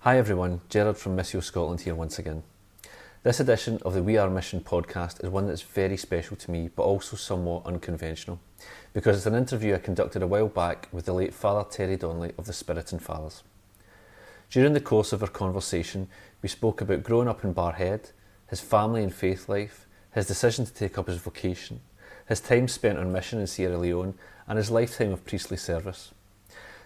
Hi everyone, Gerard from Missio Scotland here once again. This edition of the We Are Mission podcast is one that's very special to me, but also somewhat unconventional, because it's an interview I conducted a while back with the late Father Terry Donnelly of the Spiritan Fathers. During the course of our conversation, we spoke about growing up in Barrhead, his family and faith life, his decision to take up his vocation, his time spent on mission in Sierra Leone, and his lifetime of priestly service.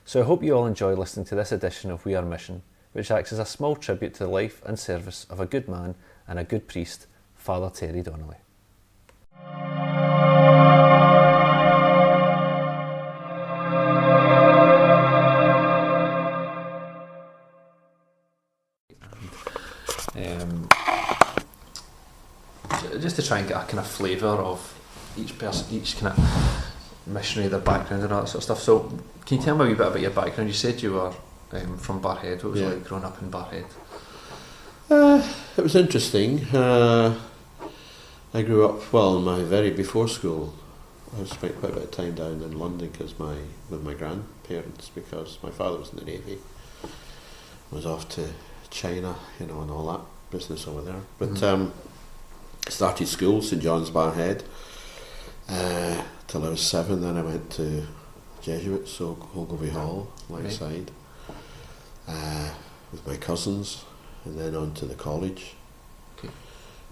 So I hope you all enjoy listening to this edition of We Are Mission, which acts as a small tribute to the life and service of a good man and a good priest, Father Terry Donnelly. Just to try and get a kind of flavour of each person, each kind of missionary, their background and all that sort of stuff. So can you tell me a wee bit about your background? You said you were from Barrhead. What was it like growing up in Barrhead? It was interesting. I grew up, before school, I spent quite a bit of time down in London with my grandparents, because my father was in the Navy. I was off to China, and all that business over there. But started school, St John's Barrhead, till I was 7. Then I went to Jesuits, so Ogilvy Hall, Lakeside, with my cousins, and then on to the college. Okay.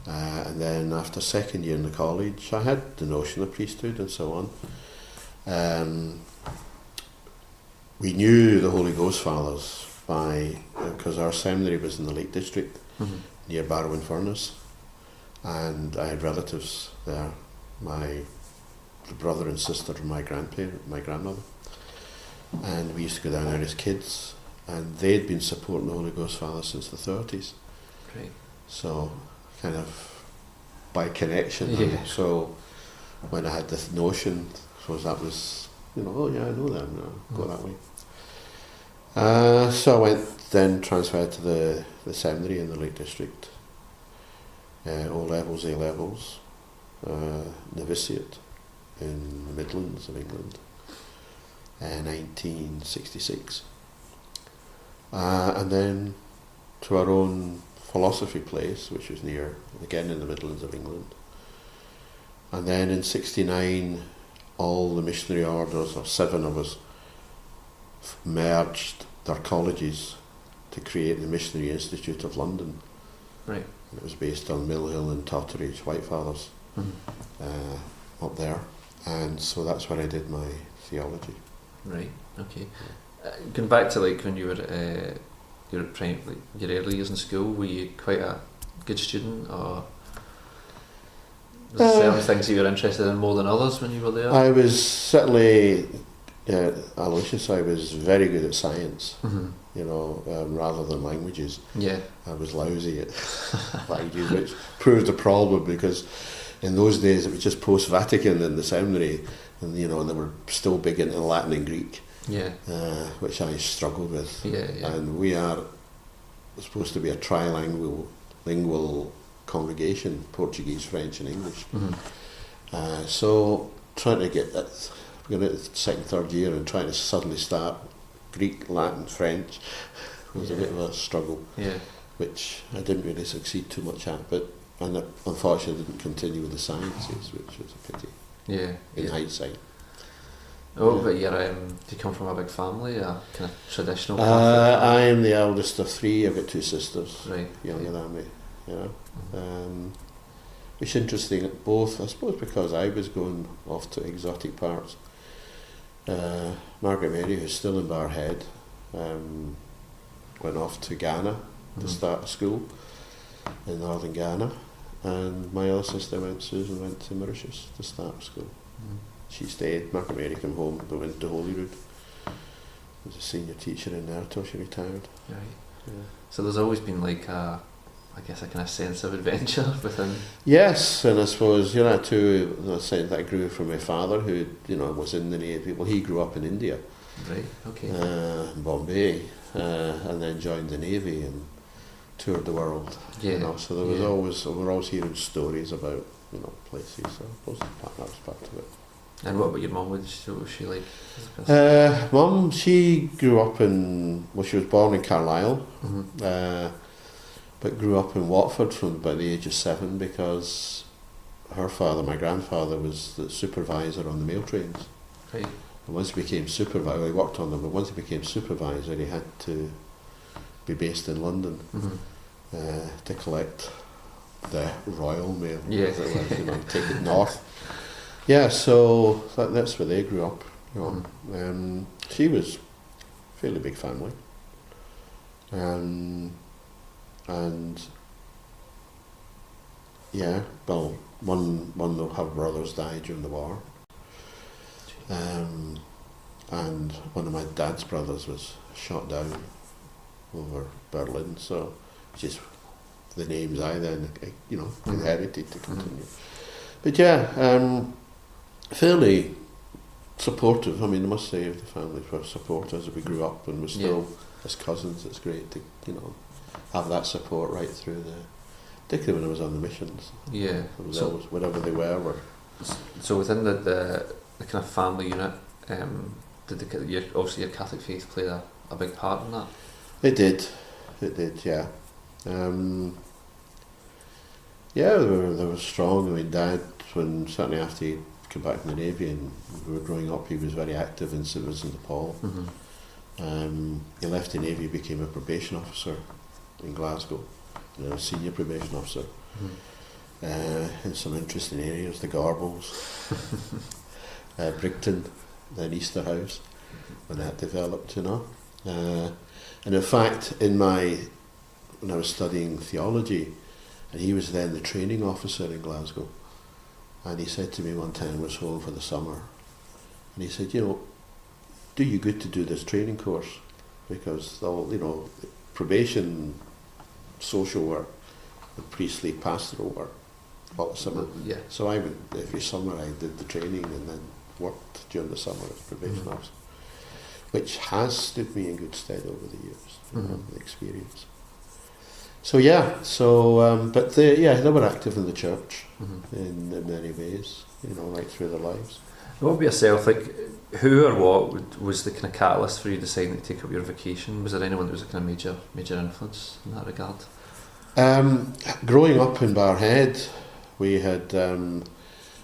And then after second year in the college, I had the notion of priesthood and so on. We knew the Holy Ghost Fathers because our seminary was in the Lake District, near Barrow-in-Furness, and I had relatives there, the brother and sister of my grandmother, and we used to go down there as kids, and they'd been supporting the Holy Ghost Fathers since the 30s. Right. So kind of by connection. Yeah. So when I had this notion, so that was, I know them, go that way. So I went, then transferred to the seminary in the Lake District, O-levels, A-levels, novitiate in the Midlands of England, 1966. And then to our own philosophy place, which was near, again in the Midlands of England. And then in 69, all the missionary orders, or 7 of us, merged their colleges to create the Missionary Institute of London. Right. And it was based on Mill Hill and Totteridge White Fathers up there. And so that's where I did my theology. Right. Okay. Going back to when you were your early years in school, were you quite a good student, or was there certain things you were interested in more than others when you were there? I was certainly, Aloysius, I was very good at science, rather than languages. Yeah. I was lousy at languages, which proved a problem, because in those days it was just post-Vatican in the seminary, and they were still big into Latin and Greek. Yeah. Which I struggled with. Yeah. And we are supposed to be a trilingual congregation, Portuguese, French and English. So trying to get that, going into the second, third year and trying to suddenly start Greek, Latin, French was a bit of a struggle, which I didn't really succeed too much at, and unfortunately didn't continue with the sciences, which was a pity in hindsight. Oh, but do you come from a big family, a kind of traditional Catholic? I am the eldest of 3. I've got 2 sisters, younger than me. Which is interesting, both, I suppose, because I was going off to exotic parts. Margaret Mary, who's still in Barrhead, went off to Ghana to start a school in northern Ghana, and my other sister, Susan, went to Mauritius to start school. She stayed. Margaret Mary came home, but went to Holyrood. Was a senior teacher in there till she retired. Right. Yeah. So there's always been a kind of sense of adventure within. Yes, and I suppose too, the sense that I grew from my father, who was in the Navy. Well, he grew up in India. Right. Okay. Bombay, and then joined the Navy and toured the world. Yeah. So there was always, we're always hearing stories about places. So I suppose that was part of it. And what about your mum? What was she like? Mum, she grew up she was born in Carlisle, but grew up in Watford from about the age of 7 because her father, my grandfather, was the supervisor on the mail trains. Right. And once he became supervisor, he worked on them, but once he became supervisor, he had to be based in London to collect the Royal Mail, as it was, take it north. Yeah, so that's where they grew up. She was a fairly big family. And yeah, well, one of her brothers died during the war. And one of my dad's brothers was shot down over Berlin, so just the names I then inherited to continue. But yeah, fairly supportive. I mean, I must say, the families were supporters as we grew up, and we're still as cousins. It's great to have that support right through particularly when I was on the missions. Yeah, it was always whatever they were. So within the kind of family unit, did obviously your Catholic faith play a big part in that? It did, yeah. Yeah, they were strong. I mean, Dad, certainly after he came back from the Navy and we were growing up, he was very active in St Vincent de Paul. He left the Navy, became a probation officer in Glasgow, a senior probation officer in some interesting areas, the Gorbals, Brigton, then Easterhouse, when that developed, and in fact, when I was studying theology, and he was then the training officer in Glasgow, and he said to me one time, I was home for the summer, and he said, do you good to do this training course, because all, probation, social work, the priestly pastoral work, all the summer. Yeah. So I went every summer, I did the training and then worked during the summer as probation officer, which has stood me in good stead over the years, the experience. So yeah, but they were active in the church in many ways, right through their lives. What about yourself? Like, who or what was the kind of catalyst for you deciding to take up your vocation? Was there anyone that was a kind of major influence in that regard? Growing up in Barrhead, we had the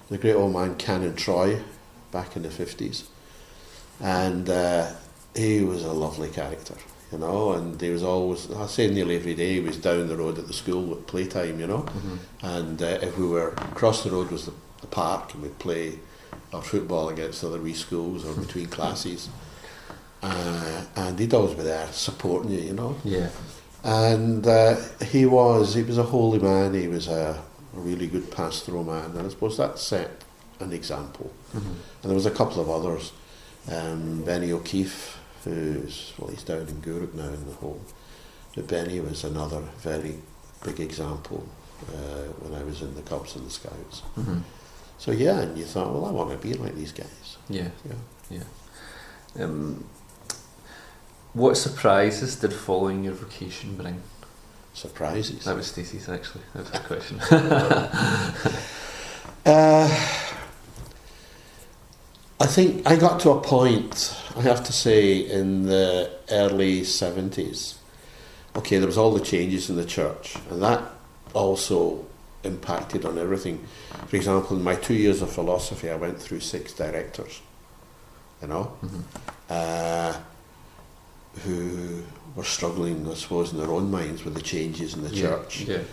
great old man Canon Troy back in the 50s, and he was a lovely character, and he was always, I say nearly every day, he was down the road at the school at playtime, and if we were across the road was the park, and we'd play our football against other wee schools or between classes, and he'd always be there supporting you, Yeah. And he was a holy man. He was a really good pastoral man, and I suppose that set an example. And there was a couple of others. Benny O'Keefe, he's down in Guruk now in the home. But Benny was another very big example when I was in the Cubs and the Scouts. So yeah, and you thought, well, I want to be like these guys. Yeah. What surprises did following your vocation bring? Surprises? That was Stacey's, actually. That was her question. I think I got to a point, I have to say, in the early 70s. Okay, there was all the changes in the church, and that also impacted on everything. For example, in my 2 years of philosophy, I went through 6 directors, who were struggling, I suppose, in their own minds with the changes in the church. Yeah.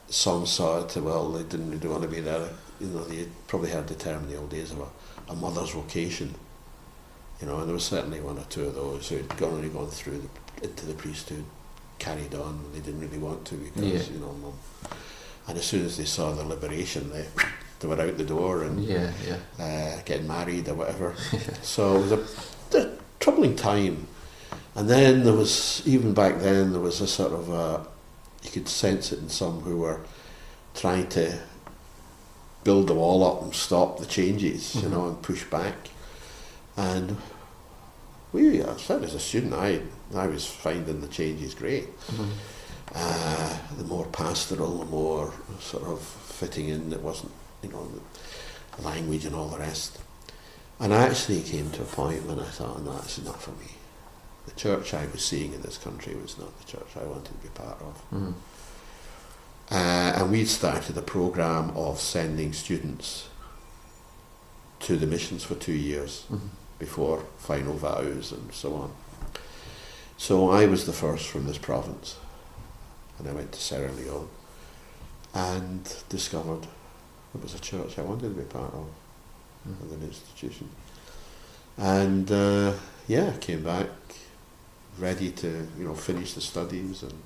Some saw it, well, they didn't really want to be there. They probably heard the term in the old days of a mother's vocation. And there was certainly 1 or 2 of those who had gone through into the priesthood, carried on. They didn't really want to because, Mum. And as soon as they saw the liberation, they were out the door and getting married or whatever. So it was a troubling time. And then there was, even back then, there was a sort of you could sense it in some who were trying to build the wall up and stop the changes, and push back. And certainly as a student, I was finding the changes great. The more pastoral, the more sort of fitting in. It wasn't, language and all the rest. And I actually came to a point when I thought, no, this is not for me. The church I was seeing in this country was not the church I wanted to be part of. Mm-hmm. And we'd started a programme of sending students to the missions for 2 years before final vows and so on. So I was the first from this province, and I went to Sierra Leone and discovered it was a church I wanted to be part of, as an institution. And came back ready to finish the studies and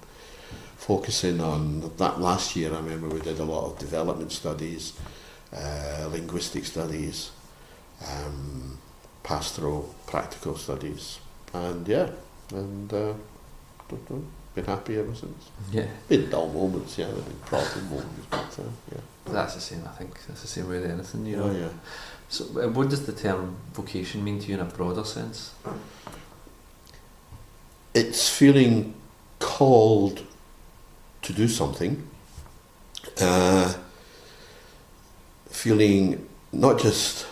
focusing on that. Last year I remember we did a lot of development studies, linguistic studies, pastoral practical studies, and been happy ever since. Yeah. Been dull moments, there been problem moments, but That's the same, I think. That's the same with anything, Oh, yeah. So what does the term vocation mean to you in a broader sense? It's feeling called to do something, feeling not just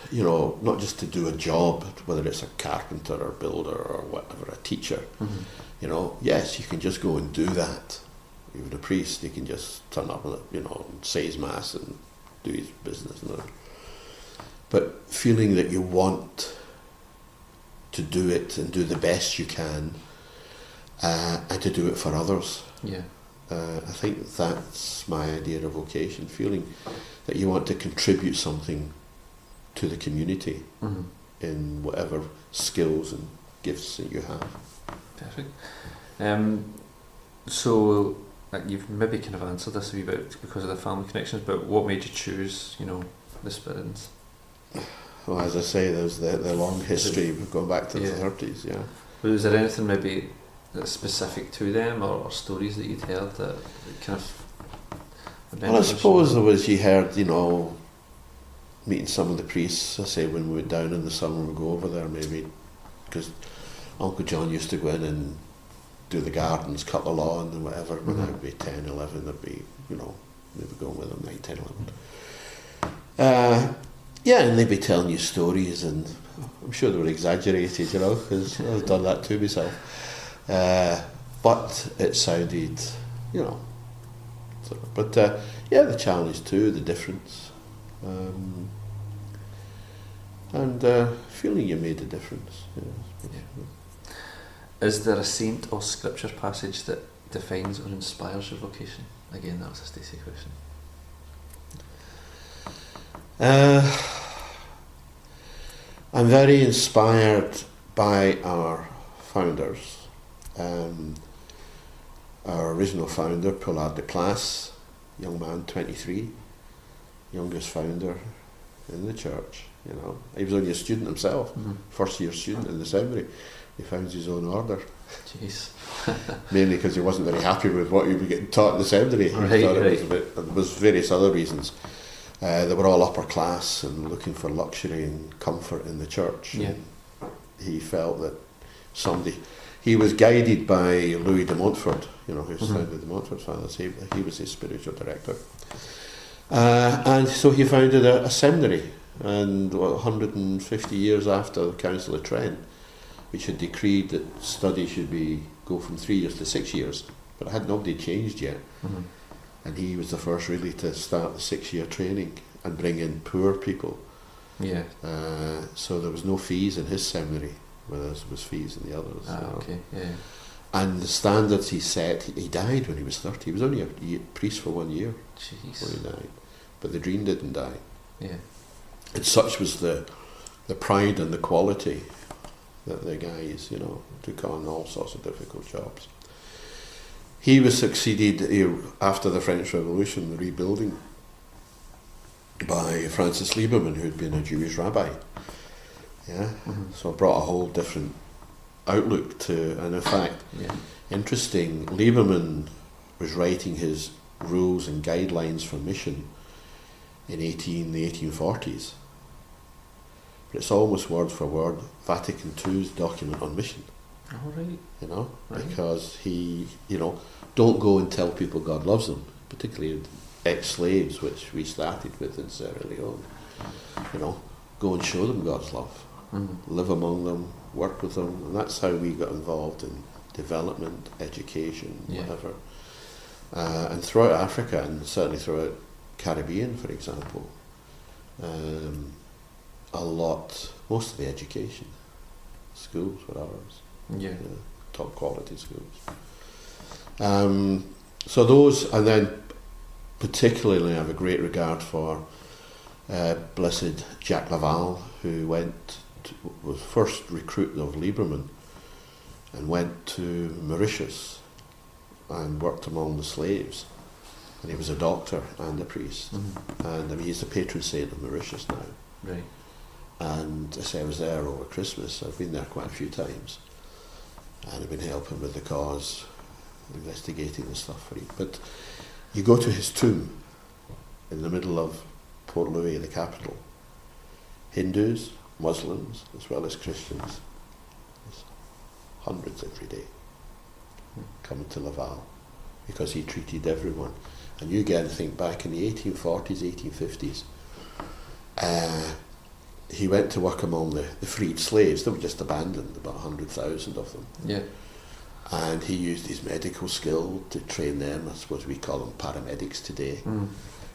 to do a job, whether it's a carpenter or builder or whatever, a teacher. Yes, you can just go and do that. Even a priest, he can just turn up and say his mass and do his business. But feeling that you want to do it and do the best you can, and to do it for others. Yeah. I think that's my idea of vocation, feeling that you want to contribute something to the community in whatever skills and gifts that you have. Perfect. So you've maybe kind of answered this a wee bit because of the family connections, but what made you choose, the Spiritans? Well, as I say, there's the long history going back to the 30s, yeah. But was there anything maybe that's specific to them or stories that you'd heard that kind of... Well, I suppose there was, you heard, meeting some of the priests, I say, when we went down in the summer, we'd go over there maybe, because Uncle John used to go in and do the gardens, cut the lawn and whatever, when I'd be 10, 11, there'd be, maybe going with them 9, 10, 11. And they'd be telling you stories, and I'm sure they were exaggerated, because I've done that too myself. But it sounded, but the challenge too, the difference, and feeling you made a difference. Is there a saint or scripture passage that defines or inspires your vocation? Again, that was a Stacey question. I'm very inspired by our founders. Our original founder, Pollard de Place, young man, 23, youngest founder in the church. He was only a student himself, first year student in the seminary. He found his own order. Jeez. Mainly because he wasn't very happy with what he was getting taught in the seminary. There was various other reasons. They were all upper class and looking for luxury and comfort in the church. Yeah. He felt that he was guided by Louis de Montfort, who founded the Montfort Fathers. He was his spiritual director. And so he founded a seminary, and 150 years after the Council of Trent, which had decreed that study should go from 3 years to 6 years, but nobody changed yet. And he was the first really to start the 6-year training and bring in poor people. Yeah. So there was no fees in his seminary, whereas there was fees in the others. Okay, yeah. And the standards he set, he died when he was 30. He was only a priest for 1 year before he died. But the dream didn't die. Yeah. And such was the pride and the quality that the guys, took on all sorts of difficult jobs. He was succeeded after the French Revolution, the rebuilding, by Francis Lieberman, who had been a Jewish rabbi. Yeah, so it brought a whole different outlook to, and in fact, interesting, Lieberman was writing his rules and guidelines for mission in the 1840s. But it's almost word for word Vatican II's document on mission. Oh, right. Right. Because he, don't go and tell people God loves them, particularly ex-slaves, which we started with in Sierra Leone. go and show them God's love, live among them, work with them, and that's how we got involved in development, education, whatever. And throughout Africa, and certainly throughout Caribbean, for example, most of the education schools were ours. Top quality schools. So those, and then particularly I have a great regard for Blessed Jacques Laval, who was first recruit of Lieberman and went to Mauritius and worked among the slaves. And he was a doctor and a priest. And he's the patron saint of Mauritius now. Right. And I say I was there over Christmas. I've been there quite a few times. And I've been helping with the cause, investigating the stuff for him. But you go to his tomb in the middle of Port Louis, the capital. Hindus, Muslims, as well as Christians. There's hundreds every day coming to Laval because he treated everyone. And you again think back in the 1840s, 1850s, he went to work among the freed slaves. They were just abandoned, about 100,000 of them. Yeah. And he used his medical skill to train them. I suppose we call them paramedics today.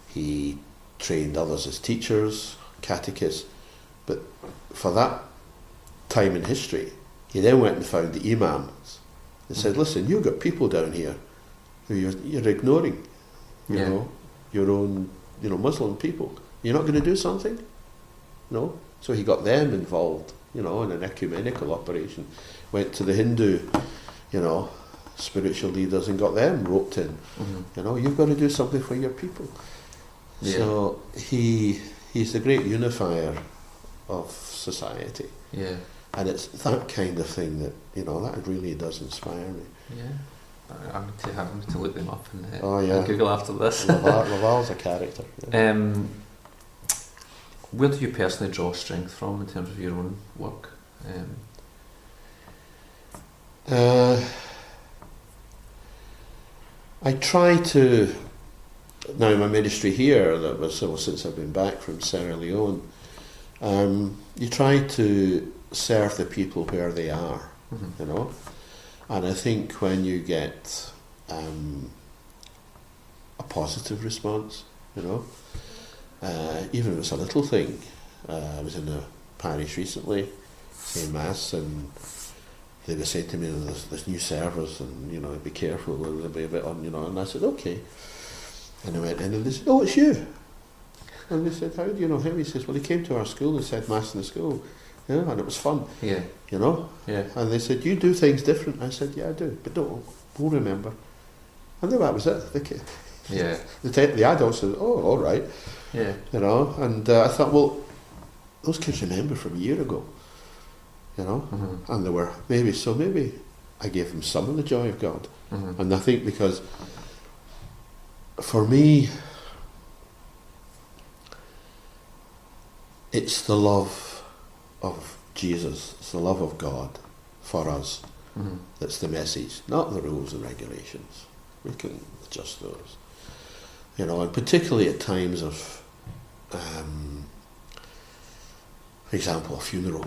He trained others as teachers, catechists. But for that time in history, he then went and found the imams and said, listen, you've got people down here who you're ignoring, you know, your own, Muslim people. You're not going to do something? No. So he got them involved, in an ecumenical operation. Went to the Hindu, spiritual leaders and got them roped in. You've got to do something for your people. Yeah. So he's the great unifier of society. Yeah. And it's that kind of thing that, that really does inspire me. Yeah. I'm going to look them up and Google after this. Laval's a character. Yeah. Where do you personally draw strength from in terms of your own work? I try to, now in my ministry here, that was since I've been back from Sierra Leone, you try to serve the people where they are, and I think when you get a positive response, even if it's a little thing. I was in a parish recently, saying Mass, and they were saying to me, there's new servers, and be careful, they'll be a bit on, and I said, okay. And I went in and they said, oh, it's you. And they said, how do you know him? He says, well, he came to our school and said Mass in the school, and it was fun. Yeah. Yeah. And they said, you do things different. I said, yeah, I do, but we'll remember. And then that was it. The adults said, oh, all right. Yeah. And I thought, well, those kids remember from a year ago, and they were maybe I gave them some of the joy of God. And I think because for me, it's the love of Jesus, it's the love of God for us that's the message, not the rules and regulations. We can adjust those. And particularly at times of, for example, a funeral,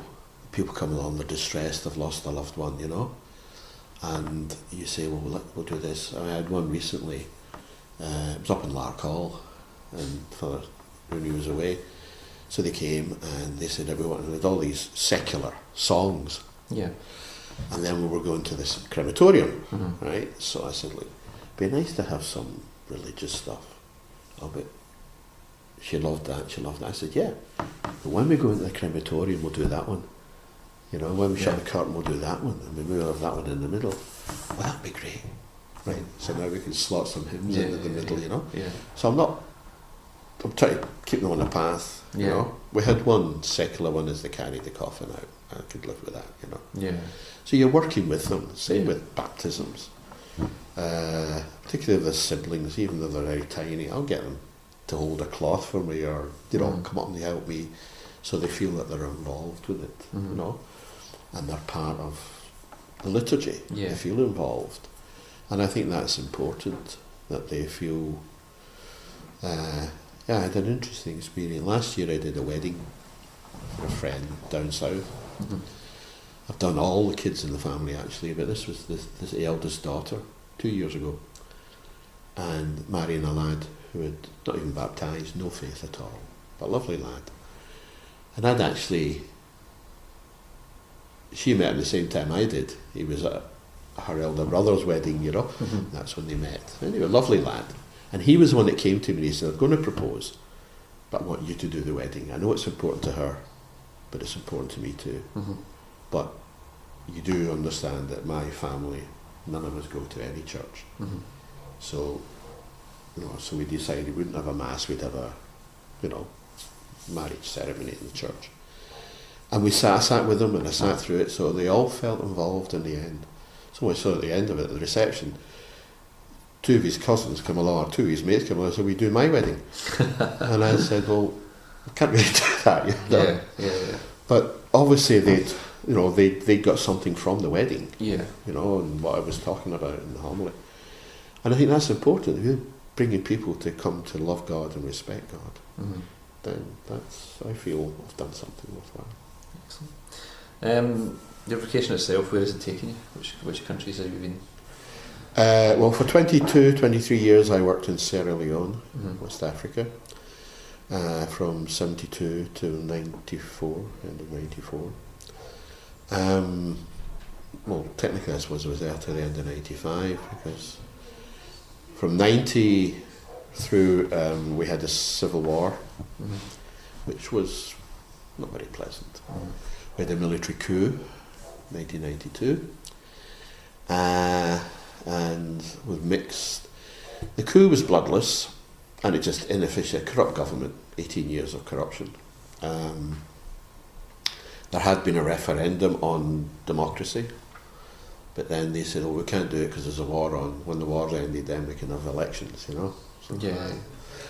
people come along, they're distressed, they've lost a loved one, and you say, well, we'll do this. I had one recently, it was up in Larkhall, and when he was away, so they came and they said everyone had all these secular songs. Yeah. And then we were going to this crematorium, right? So I said, look, it'd be nice to have some religious stuff. Oh, but she loved that. I said, yeah. But when we go into the crematorium, we'll do that one. When we shut the curtain, we'll do that one. And we'll have that one in the middle. Well, that'd be great. Right? So now we can slot some hymns into the middle, Yeah. So I'm trying to keep them on a path, We had one secular one as they carried the coffin out. I could live with that, Yeah. So you're working with them. Same with baptisms. Particularly the siblings, even though they're very tiny, I'll get them to hold a cloth for me, or come up and help me, so they feel that they're involved with it, and they're part of the liturgy. Yeah. They feel involved, and I think that's important, that they feel yeah, I had an interesting experience. Last year I did a wedding for a friend down south. Mm-hmm. I've done all the kids in the family actually, but this was this eldest daughter 2 years ago, and marrying a lad who had not even baptised, no faith at all, but a lovely lad. And I'd actually, she met him the same time I did. He was at her elder brother's wedding, you know. Mm-hmm. That's when they met. Anyway, a lovely lad. And he was the one that came to me and he said, I'm going to propose, but I want you to do the wedding. I know it's important to her, but it's important to me too. Mm-hmm. But you do understand that my family, none of us go to any church. Mm-hmm. So, so we decided we wouldn't have a mass, we'd have a, marriage ceremony in the church. And I sat with them and I sat through it, so they all felt involved in the end. So much so at the end of it, at the reception, 2 of his cousins come along, or 2 of his mates come along and said, we do my wedding. And I said, well, I can't really do that, Yeah. But obviously they'd got something from the wedding, and what I was talking about in the homily. And I think that's important. If you're bringing people to come to love God and respect God, then I feel I've done something worthwhile. Excellent. Your vocation itself, where is it taking you? Which countries have you been? Well, for 23 years I worked in Sierra Leone, West Africa, from 72 to 94, end of 94. Well, technically I suppose I was there till the end of 95, because from 90 through we had a civil war, which was not very pleasant. We had a military coup, 1992, and with mixed. The coup was bloodless, and it just inefficient, corrupt government, 18 years of corruption. There had been a referendum on democracy, but then they said, we can't do it because there's a war on. When the war's ended, then we can have elections,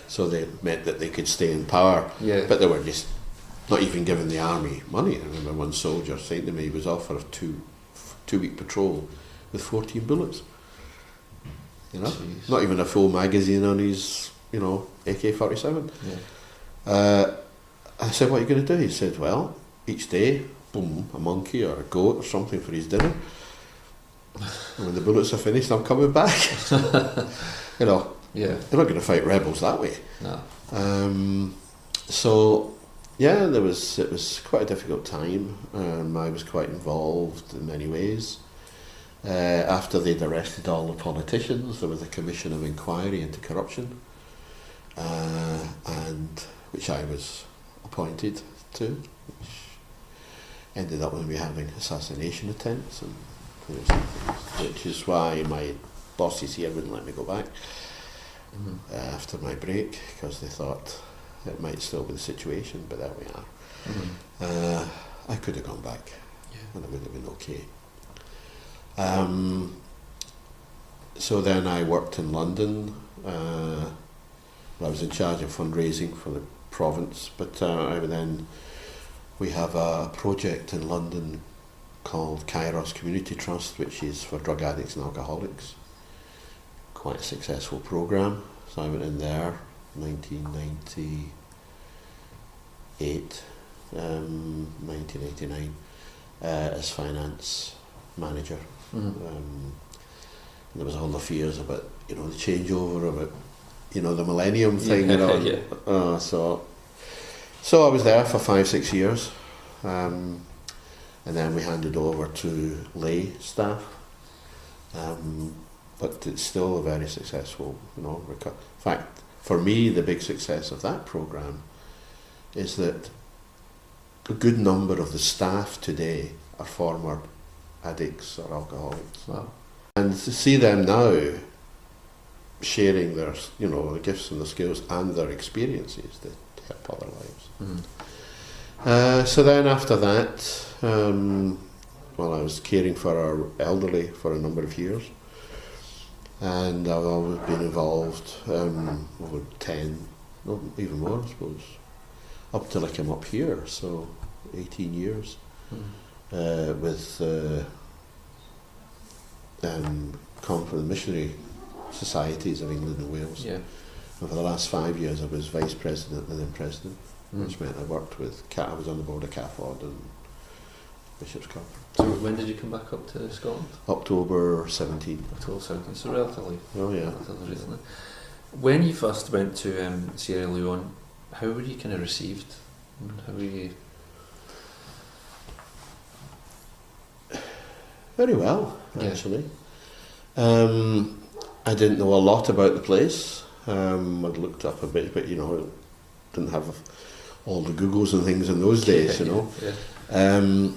So they meant that they could stay in power, but they were just not even giving the army money. I remember one soldier saying to me he was offered a two-week patrol with 14 bullets. Jeez. Not even a full magazine on his, AK-47. I said, what are you going to do? He said, well, each day, boom, a monkey or a goat or something for his dinner. And when the bullets are finished, I'm coming back. They're not going to fight rebels that way. No. It was quite a difficult time. I was quite involved in many ways. After they'd arrested all the politicians, there was a commission of inquiry into corruption, and which I was appointed to, which ended up with me having assassination attempts and which is why my bosses here wouldn't let me go back after my break, because they thought it might still be the situation, but there we are. I could have gone back and it would have been okay. So then I worked in London. I was in charge of fundraising for the province, but we have a project in London called Kairos Community Trust, which is for drug addicts and alcoholics. Quite a successful program. So I went in there 1989 as finance manager. There was all the fears about the changeover, about the millennium thing, so I was there for 5-6 years, and then we handed over to lay staff, but it's still a very successful in fact, for me the big success of that program is that a good number of the staff today are former addicts or alcoholics. Wow. And to see them now sharing their, the gifts and the skills and their experiences that help other lives. So then after that, I was caring for our elderly for a number of years, and I've always been involved over 10, no, even more I suppose, up till I came up here, so 18 years. With come from the Missionary Societies of England and Wales, And for the last 5 years I was vice president and then president, which meant I worked with I was on the board of CAFOD and Missio Scotland. So when did you come back up to Scotland? October 17. October 17, so relatively Yeah. relatively recently. When you first went to Sierra Leone, how were you kind of received? How were you? Very well, actually. I didn't know a lot about the place. I'd looked up a bit, but didn't have all the Googles and things in those days, Yeah.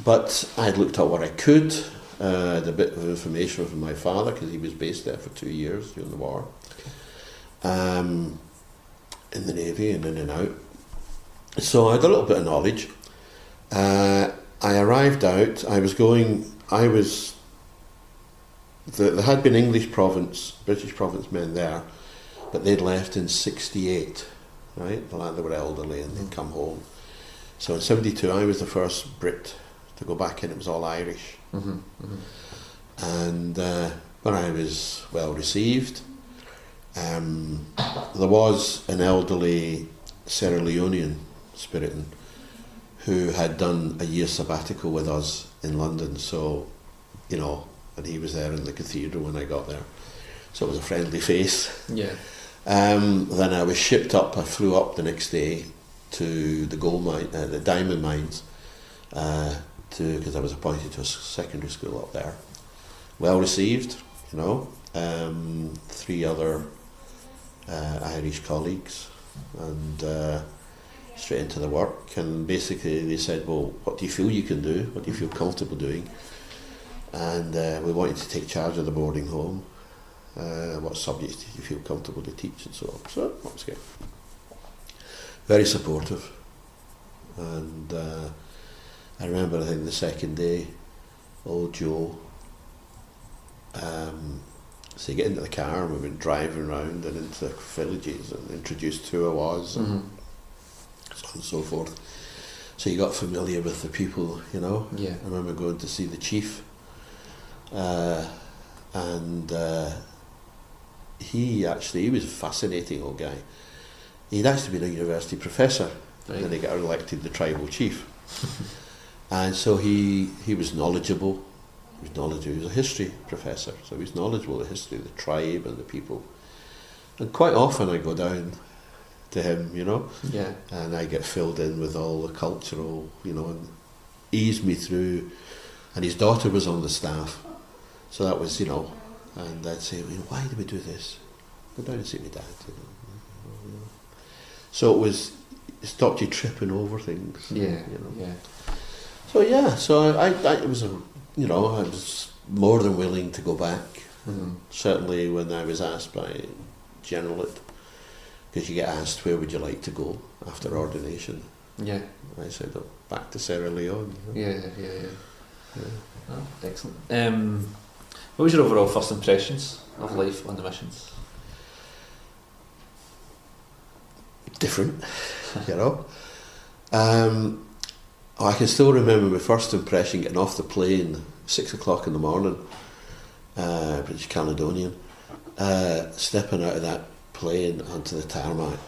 But I'd looked up what I could. I had a bit of information from my father because he was based there for 2 years during the war. In the Navy and in and out. So I had a little bit of knowledge. I arrived out, there had been British province men there, but they'd left in 68, right? They were elderly and they'd come home. So in 72 I was the first Brit to go back in, it was all Irish. And but I was well received. There was an elderly Sierra Leonean Spiritan who had done a year sabbatical with us in London, so, and he was there in the cathedral when I got there. So it was a friendly face. Yeah. Then I was shipped up, I flew up the next day to the the diamond mines, because I was appointed to a secondary school up there. Well received, 3 other Irish colleagues, and straight into the work. And basically they said, well, what do you feel you can do? What do you feel comfortable doing? And we want you to take charge of the boarding home. What subjects do you feel comfortable to teach and so on. So that was good. Very supportive. And I remember, I think the second day, old Joe, so you get into the car and we've been driving around and into villages and introduced who I was and so on and so forth. So you got familiar with the people, Yeah. I remember going to see the chief, and he was a fascinating old guy. He'd actually been a university professor, right. And he got elected the tribal chief. And so he was knowledgeable. He was a history professor, so he was knowledgeable of the history of the tribe and the people. And quite often I go down to him, Yeah. and I get filled in with all the cultural, and ease me through. And his daughter was on the staff, so that was, and I'd say, why do we do this? Go down and see my dad, So it stopped you tripping over things. Yeah. Yeah. So it was I was more than willing to go back. Certainly when I was asked by Generalate, because you get asked where would you like to go after ordination. Yeah. I said, back to Sierra Leone. Yeah. Oh, excellent. What was your overall first impressions of life on the missions? Different, I can still remember my first impression getting off the plane, 6 o'clock in the morning, British Caledonian, stepping out of that plane onto the tarmac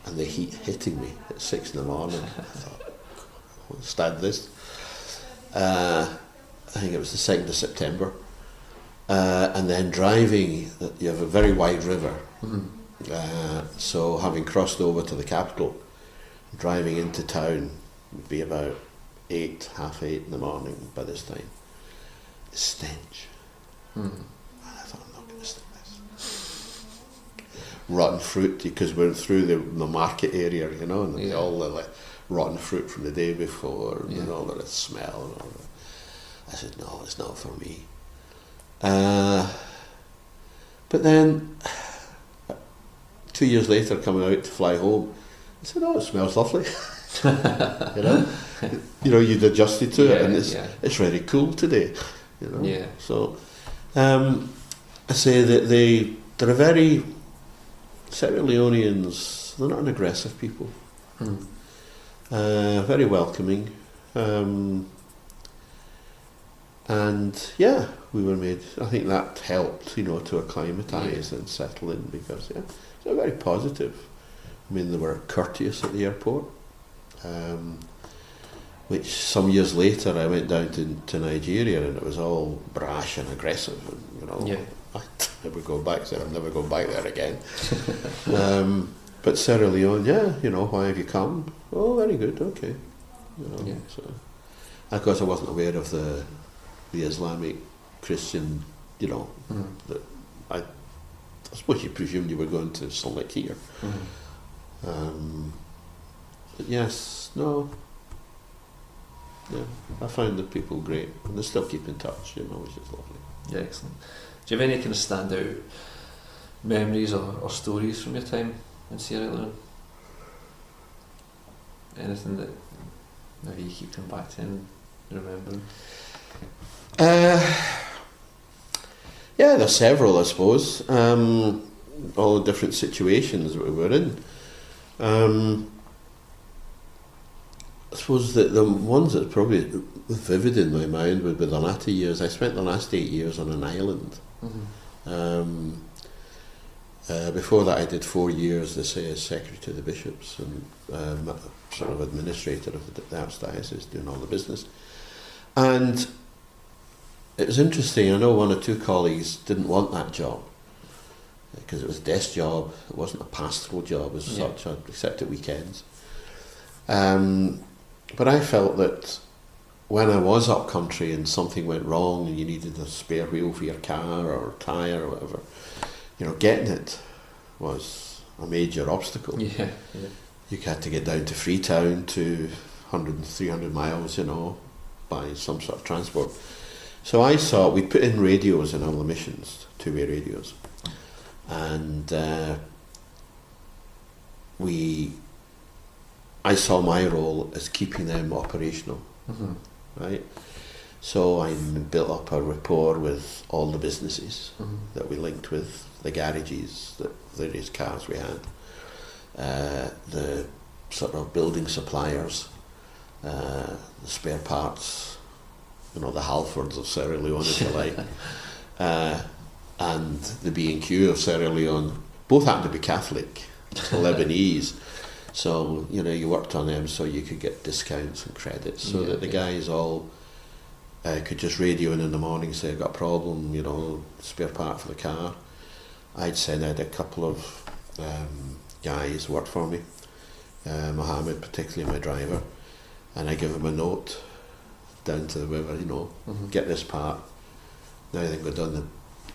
and the heat hitting me at 6 in the morning. I thought, I won't stand this. I think it was the 2nd of September. And then driving, you have a very wide river. So having crossed over to the capital, driving into town would be about 8:30 in the morning by this time. The stench. And I thought, I'm not going to stand this. Rotten fruit, because we're through the market area, and all the rotten fruit from the day before, and all the smell and all that. I said, no, it's not for me. But then 2 years later, coming out to fly home, I said, it smells lovely. You'd adjusted to it, and it's very cool today. Yeah. So I say that they're a very Sierra Leoneans. They're not an aggressive people. Very welcoming. And yeah, we were made, I think that helped, to acclimatise and settle in, because so very positive. I mean, they were courteous at the airport, which some years later I went down to Nigeria, and it was all brash and aggressive, and I never go back there. I'm never going back there again. But Sierra Leone, why have you come? Oh, very good, okay. So, of course I wasn't aware of the Islamic Christian, that I suppose you presumed you were going to something like here. But yes, no. Yeah, I found the people great, and they still keep in touch, which is lovely. Yeah, excellent. Do you have any kind of standout memories or stories from your time in Sierra Leone? Anything that maybe you keep coming back to and remembering? Yeah, there's several, I suppose. All the different situations that we were in. I suppose that the ones that probably vivid in my mind would be the latter years. I spent the last 8 years on an island. Before that I did 4 years as secretary to the bishops and sort of administrator of the archdiocese, doing all the business. And it was interesting, I know one or two colleagues didn't want that job because it was a desk job, it wasn't a pastoral job as such, except at weekends. But I felt that when I was up country and something went wrong and you needed a spare wheel for your car or a tyre or whatever, getting it was a major obstacle. Yeah. You had to get down to Freetown to 100 and 300 miles, by some sort of transport. So I saw, we put in radios in all the missions, two-way radios, and I saw my role as keeping them operational, right? So I built up a rapport with all the businesses that we linked with, the garages, the various cars we had, the sort of building suppliers, the spare parts, the Halfords of Sierra Leone, if you like, and the B&Q of Sierra Leone. Both happened to be Catholic, Lebanese. So, you worked on them so you could get discounts and credits, so that the guys all could just radio in the morning, say, I've got a problem, spare part for the car. I'd send out a couple of guys who worked for me, Mohammed, particularly my driver, and I give him a note down to whoever, get this part. Now they go down the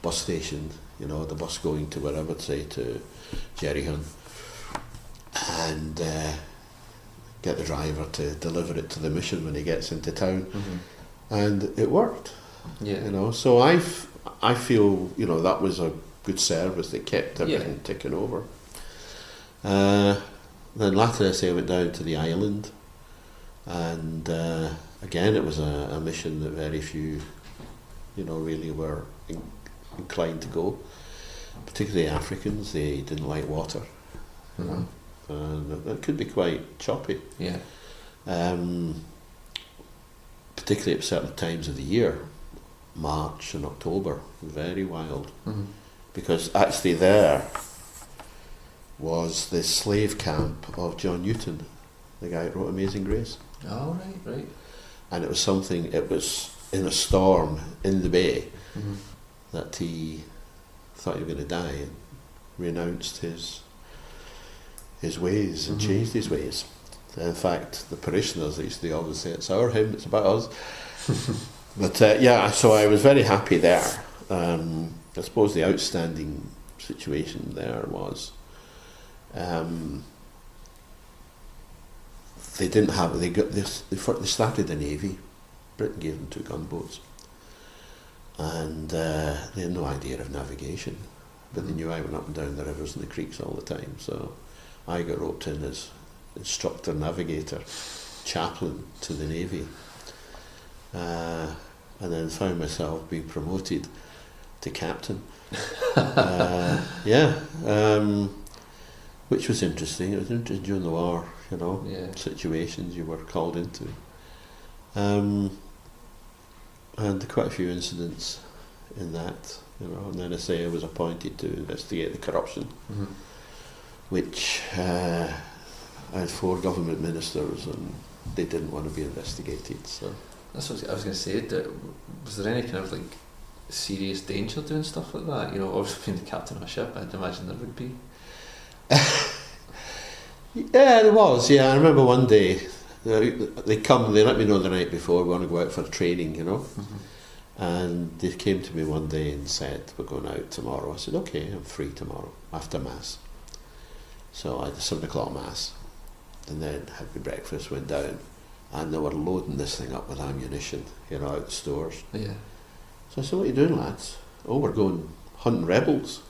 bus station, the bus going to wherever, say to Jerryhun, and get the driver to deliver it to the mission when he gets into town. And it worked. So I feel that was a good service that kept everything ticking over. Then later I went down to the island, and again it was a mission that very few really were inclined to go, particularly Africans. They didn't like water. And it could be quite choppy. Particularly at certain times of the year, March and October, very wild. Because actually there was the slave camp of John Newton, the guy who wrote Amazing Grace. Oh, right. And it was in a storm in the bay that he thought he was going to die and renounced his ways and changed his ways. In fact, the parishioners they always say it's our hymn, it's about us. But so I was very happy there. I suppose the outstanding situation there was they didn't have, they got this, they started the Navy. Britain gave them 2 gunboats, and they had no idea of navigation, but they knew I went up and down the rivers and the creeks all the time, so I got roped in as instructor, navigator, chaplain to the Navy, and then found myself being promoted to captain. Which was interesting. It was interesting during the war, situations you were called into. and quite a few incidents in that, and then I say I was appointed to investigate the corruption, which I had 4 government ministers and they didn't want to be investigated. So that's what I was going to say. Was there any kind of like serious danger doing stuff like that? Obviously being the captain of a ship, I'd imagine there would be. Yeah, there was. Yeah, I remember one day they let me know the night before we want to go out for training, and they came to me one day and said, we're going out tomorrow. I said, okay, I'm free tomorrow after Mass. So I had a 7 o'clock Mass, and then had my breakfast, went down, and they were loading this thing up with ammunition, out the stores. Yeah. So I said, what are you doing, lads? Oh, we're going hunting rebels.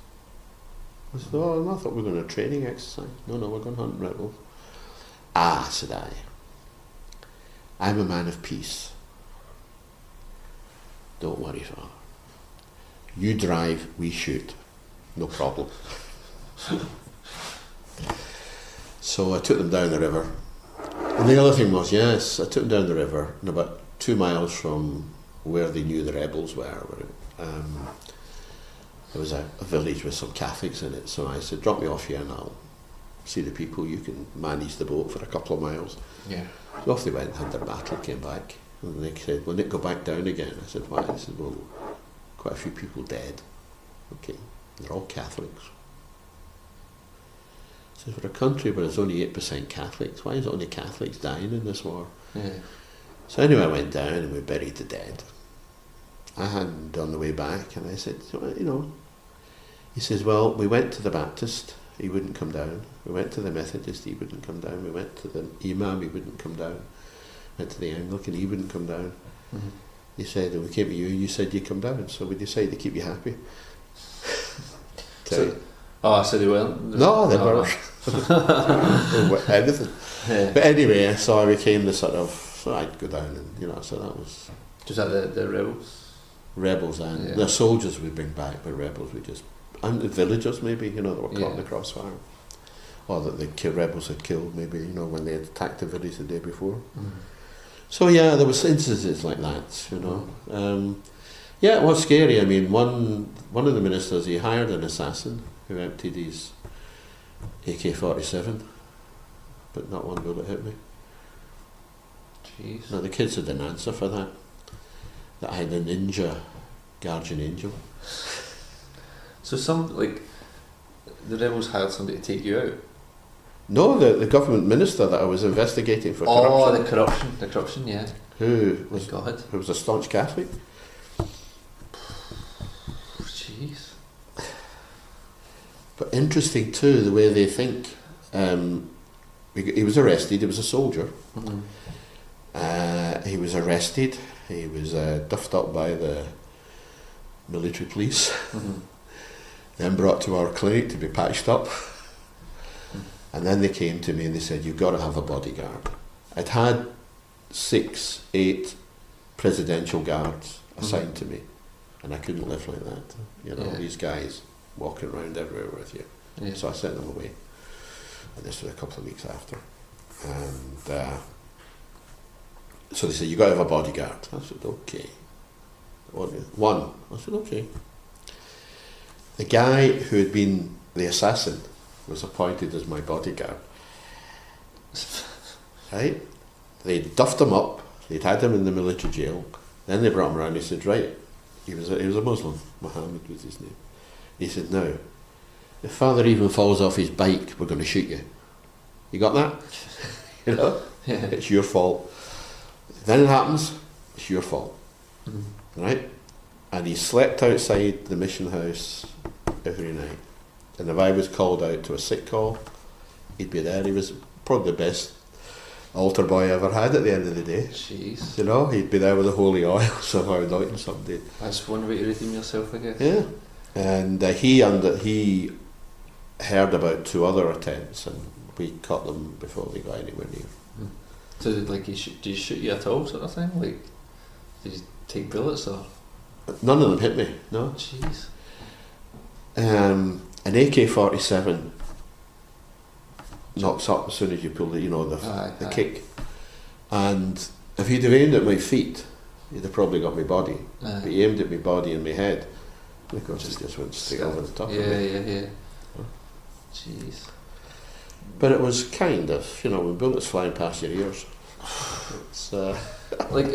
I said, oh, I thought we were going to a training exercise. No, we're going hunting rebels. Ah, said I, I'm a man of peace. Don't worry, Father. You drive, we shoot. No problem. So I took them down the river. And the other thing was, yes, I took them down the river, and about 2 miles from where they knew the rebels were, there was a village with some Catholics in it. So I said, drop me off here and I'll see the people. You can manage the boat for a couple of miles. Yeah. So off they went, had their battle, came back. And they said, will it go back down again? I said, why? They said, well, quite a few people dead. Okay, they're all Catholics. So for a country where there's only 8% Catholics, why is only Catholics dying in this war? Yeah. So anyway, I went down and we buried the dead. I had on the way back, and I said, he says, well, we went to the Baptist, he wouldn't come down. We went to the Methodist, he wouldn't come down. We went to the Imam, he wouldn't come down. Went to the Anglican, he wouldn't come down. He said, we came to you, you said you'd come down, so we decided to keep you happy. So they weren't? No, they weren't. Anything. Yeah. But anyway, so I became the so I'd go down and, so that was... Was that the rebels? Rebels, and the soldiers we bring back, but rebels we just... And the villagers maybe, that were caught in the crossfire. Or that the rebels had killed maybe, when they had attacked the village the day before. So yeah, there was instances like that, Yeah, it was scary. I mean, one of the ministers, he hired an assassin who emptied his AK-47, but not one bullet hit me. Jeez. No, the kids had an answer for that. That I had a ninja guardian angel. So the rebels hired somebody to take you out? No, the government minister that I was investigating for corruption. Oh, the corruption, yeah. Who was a staunch Catholic. Jeez. But interesting too, the way they think. He was arrested, he was a soldier. He was arrested, he was duffed up by the military police, then brought to our clinic to be patched up. And then they came to me and they said, you've got to have a bodyguard. I'd had 6, 8 presidential guards assigned to me, and I couldn't live like that. These guys walking around everywhere with you. Yeah. So I sent them away. And this was a couple of weeks after. And so they said, you've got to have a bodyguard. I said, okay. One. I said, okay. The guy who had been the assassin was appointed as my bodyguard. Right? They duffed him up. They'd had him in the military jail. Then they brought him around. He said, right. He was a Muslim. Muhammad was his name. He said, now, if Father even falls off his bike, we're going to shoot you. You got that? Yeah. It's your fault. Then it happens, it's your fault. Right? And he slept outside the mission house every night. And if I was called out to a sick call, he'd be there. He was probably the best altar boy I ever had at the end of the day. Jeez. He'd be there with the holy oil, somehow anointing somebody. That's one way to redeem yourself, I guess. Yeah. And he heard about 2 other attempts, and we caught them before they got anywhere near. So did he shoot you at all, sort of thing? Like, did you take bullets or? None of them hit me. No. Jeez. An AK-47 knocks up as soon as you pull the kick. And if he'd have aimed at my feet, he'd have probably got my body. But he aimed at my body and my head. And of course, it just went straight over the top of me. Yeah. Jeez. But it was kind of, when bullets flying past your ears. It's like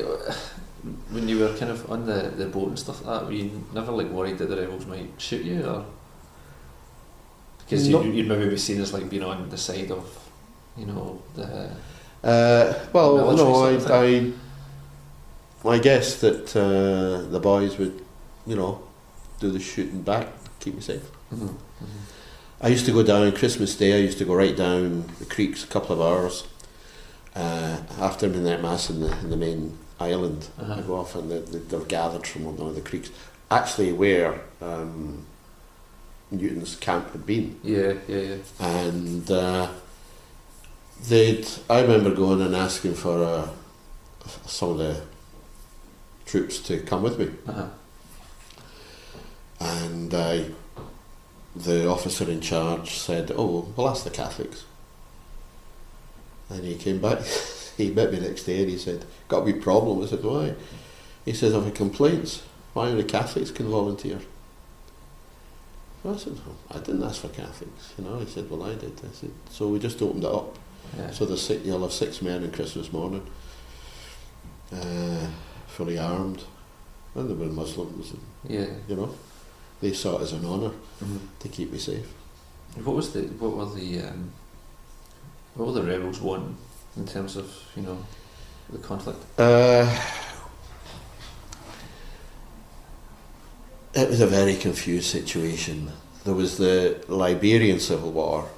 when you were kind of on the boat and stuff like that, were you never like worried that the rebels might shoot you, or because you'd maybe be seen as like being on the side of, the well, no, I guess that the boys would, do the shooting back, keep me safe. I used to go down Christmas Day. I used to go right down the creeks a couple of hours after midnight mass in the main island. I go off and they're gathered from one of the creeks, actually where Newton's camp had been. Yeah. And I remember going and asking for some of the troops to come with me. And the officer in charge said, "Oh, we'll ask the Catholics." And he came back, he met me next day and he said, "Got a wee problem?" I said, "Why?" He said, "I've had complaints. Why only Catholics can volunteer?" I said, "I didn't ask for Catholics." He said, "Well, I did." I said, "So we just opened it up. Yeah. So you'll have 6 men on Christmas morning, fully armed, and they were Muslims. And, they saw it as an honour to keep me safe." What were the rebels wanting in terms of the conflict? It was a very confused situation. There was the Liberian Civil War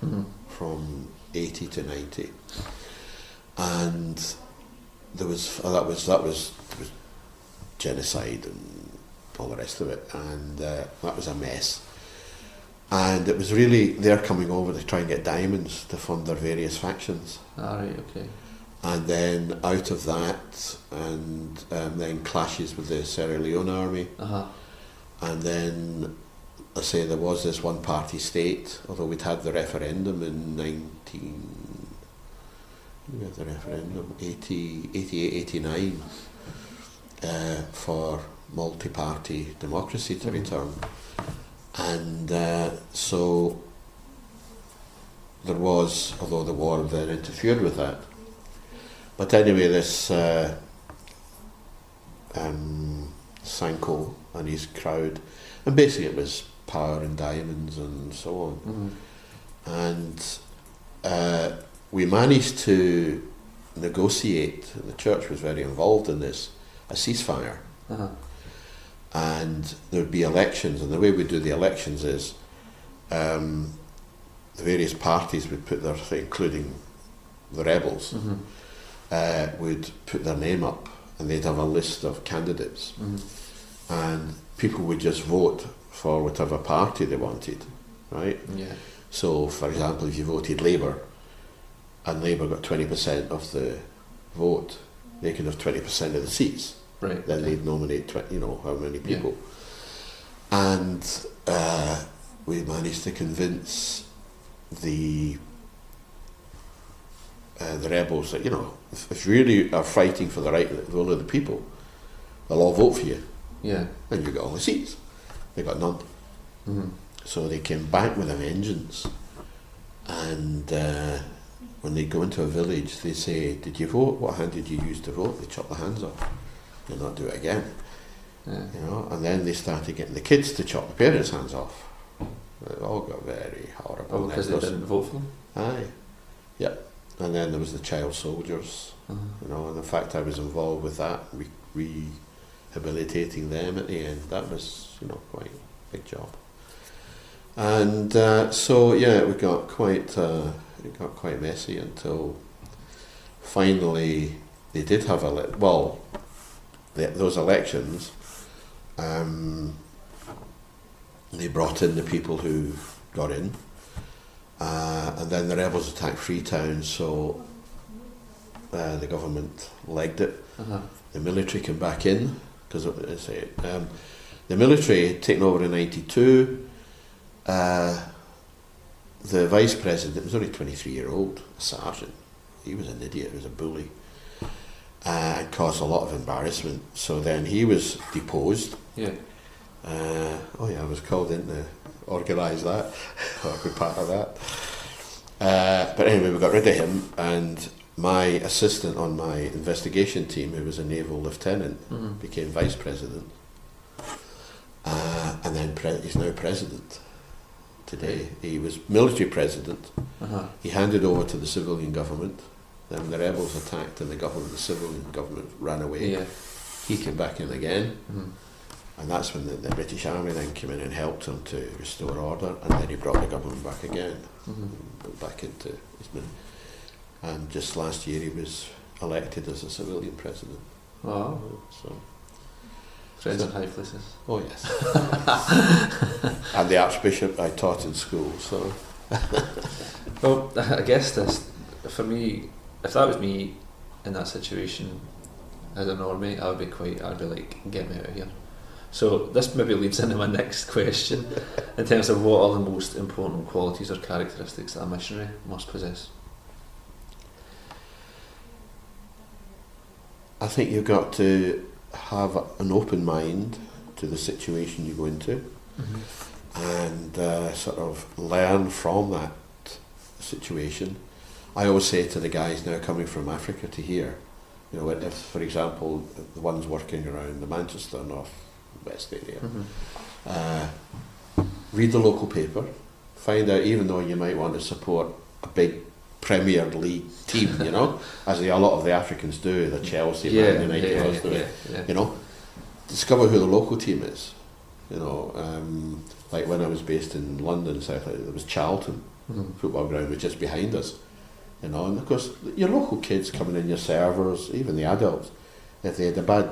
from 80 to 90, and there was genocide and all the rest of it, and that was a mess. And it was really they're coming over to try and get diamonds to fund their various factions. Right, okay. And then out of that, and then clashes with the Sierra Leone army. And then, I say, there was this one-party state, although we'd had the referendum in 88, 89, for multi-party democracy to return. And so there was, although the war then interfered with that. But anyway, this Sanko and his crowd, and basically it was power and diamonds and so on. And we managed to negotiate, and the church was very involved in this, a ceasefire. And there would be elections, and the way we do the elections is the various parties would put their, including the rebels, would put their name up, and they'd have a list of candidates, and people would just vote for whatever party they wanted, right? Yeah. So, for example, if you voted Labour, and Labour got 20% of the vote, they could have 20% of the seats. Right. Then they'd nominate, how many people. Yeah. And we managed to convince the rebels that, if you really are fighting for the will of the people, they'll all vote for you. Yeah. And you get all the seats. They got none. So they came back with a vengeance. And when they go into a village, they say, "Did you vote? What hand did you use to vote?" They chop the hands off. They'll not do it again. Yeah. And then they started getting the kids to chop the parents' hands off. It all got very horrible. Oh, because they didn't vote for them? Aye. Yeah. And then there was the child soldiers, and in fact I was involved with that, rehabilitating them at the end. That was, quite a big job. And so it got quite messy until finally they did have those elections. They brought in the people who got in, and then the rebels attacked Freetown, so the government legged it. The military came back in, because the military had taken over in 92. The vice president was only 23-year-old, a sergeant. He was an idiot, he was a bully. and caused a lot of embarrassment. So then he was deposed. Yeah. I was called in to organise that, or be part of that. But anyway, we got rid of him, and my assistant on my investigation team, who was a naval lieutenant, became vice president. And then he's now president today. He was military president. He handed over to the civilian government. Then when the rebels attacked and the civilian government ran away, he came back in again. And that's when the British Army then came in and helped him to restore order, and then he brought the government back again, back into his ministry. And just last year he was elected as a civilian president. Oh. So, friends in high places. Oh yes. And the Archbishop I taught in school, so. Well, I guess for me, if that was me in that situation as a normie, I'd be like, get me out of here. So this maybe leads into my next question in terms of what are the most important qualities or characteristics that a missionary must possess? I think you've got to have an open mind to the situation you go into, and sort of learn from that situation. I always say to the guys now coming from Africa to here, if, for example, the ones working around the Manchester North West area, read the local paper, find out, even though you might want to support a big Premier League team, as a lot of the Africans do, the Chelsea, Man United, discover who the local team is. Like when I was based in London, South, there was Charlton football ground was just behind us, and of course your local kids coming in, your servers, even the adults, if they had a bad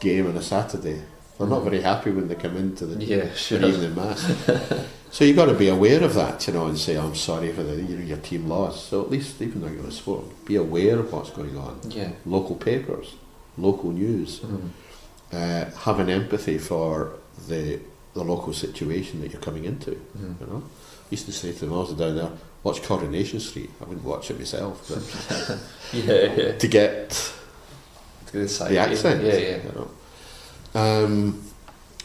game on a Saturday, they're not very happy when they come into the evening mass. So you've got to be aware of that, and say, I'm sorry for your team lost. So at least, even though you're a sport, be aware of what's going on. Yeah. Local papers, local news. Have an empathy for the local situation that you're coming into. I used to say to them, I was down there, watch Coronation Street. I wouldn't watch it myself, but to get the accent.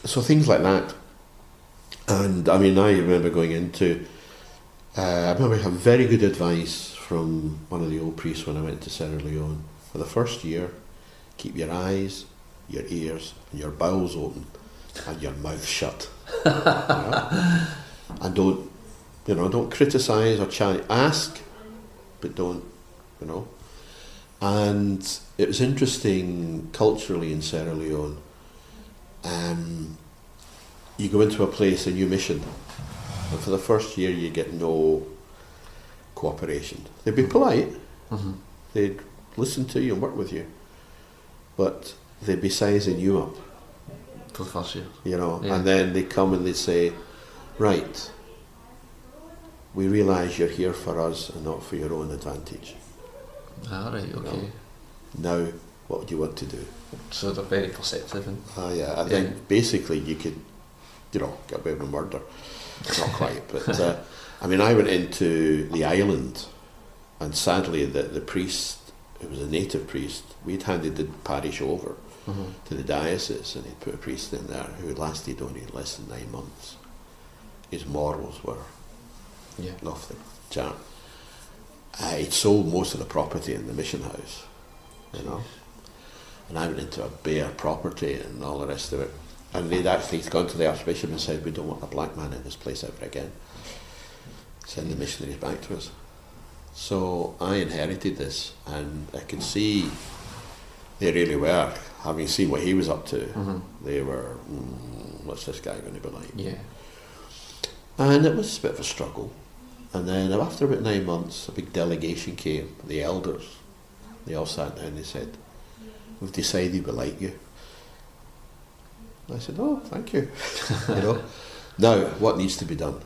So things like that. And I remember going into, I remember having very good advice from one of the old priests when I went to Sierra Leone. For the first year, keep your eyes, your ears, and your bowels open, and your mouth shut. And don't criticise or challenge. Ask, but don't, And it was interesting culturally in Sierra Leone. You go into a place, a new mission, and for the first year you get no cooperation. They'd be polite, they'd listen to you and work with you, but they'd be sizing you up. For the first year. And then they come and they say, right, we realise you're here for us and not for your own advantage. Right, okay. Now, what do you want to do? So they're very perceptive. I think basically you could, get away with murder. Not quite, but I went into the island, and sadly the priest, who was a native priest, we'd handed the parish over to the diocese, and he'd put a priest in there who lasted only less than 9 months. His morals were off the chart. He'd sold most of the property in the mission house, and I went into a bare property and all the rest of it. And they'd actually gone to the Archbishop and said, we don't want a black man in this place ever again. Send the missionaries back to us. So I inherited this, and I could see they really were, having seen what he was up to, they were, what's this guy going to be like? Yeah. And it was a bit of a struggle. And then after about 9 months, a big delegation came, the elders. They all sat down and they said, we've decided we like you. I said, oh, thank you. Now, what needs to be done?